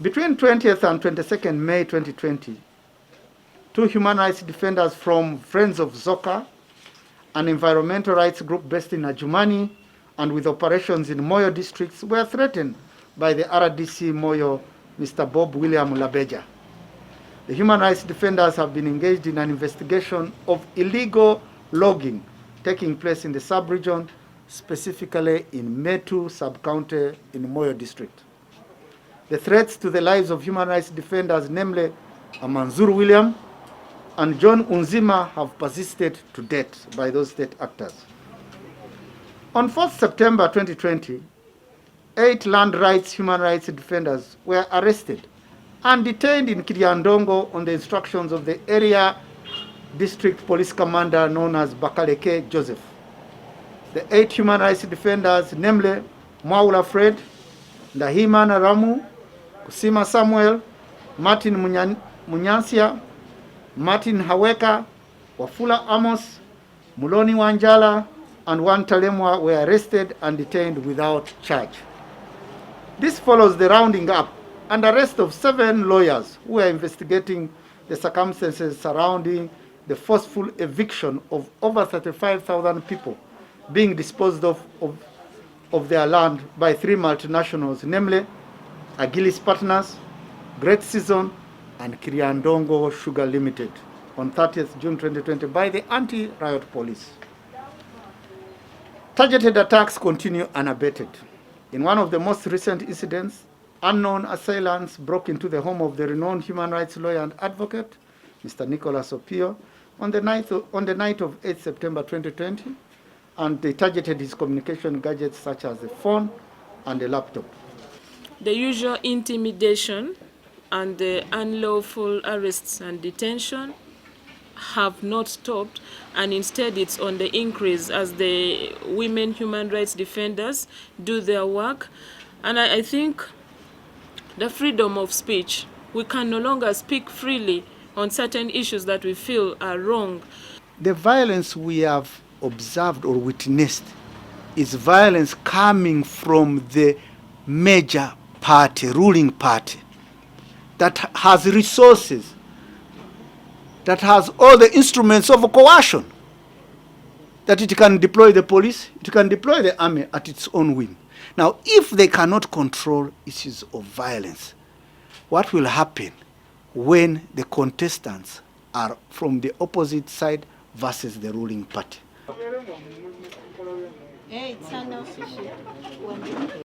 Between 20th and 22nd May 2020, two human rights defenders from Friends of Zoka, an environmental rights group based in Adjumani and with operations in Moyo districts, were threatened by the RDC Moyo, Mr. Bob William Labeja. The human rights defenders have been engaged in an investigation of illegal logging taking place in the sub-region, specifically in Metu sub-county in Moyo district. The threats to the lives of human rights defenders, namely Amanzur William and John Unzima, have persisted to date by those state actors. On 4th September 2020, 8 land rights human rights defenders were arrested and detained in Kiriandongo on the instructions of the area district police commander known as Bakaleke Joseph. The 8 human rights defenders, namely Mwaula Fred, Ndahimana Ramu, Kusima Samuel, Martin Munyansia, Martin Haweka, Wafula Amos, Muloni Wanjala, and Wantalemwa were arrested and detained without charge. This follows the rounding up and arrest of 7 lawyers who were investigating the circumstances surrounding the forceful eviction of over 35,000 people being disposed of their land by 3 multinationals, namely Agilis Partners, Great Season, and Kiriandongo Sugar Limited on 30th June 2020 by the anti-riot police. Targeted attacks continue unabated. In one of the most recent incidents, unknown assailants broke into the home of the renowned human rights lawyer and advocate, Mr. Nicholas Opio, on the night of 8 September 2020, and they targeted his communication gadgets such as a phone and a laptop. The usual intimidation and the unlawful arrests and detention have not stopped, and instead it's on the increase as the women human rights defenders do their work. And I think the freedom of speech, we can no longer speak freely on certain issues that we feel are wrong. The violence we have observed or witnessed is violence coming from the major party, ruling party, that has resources, that has all the instruments of coercion, that it can deploy the police, it can deploy the army at its own whim. Now, if they cannot control issues of violence, what will happen when the contestants are from the opposite side versus the ruling party?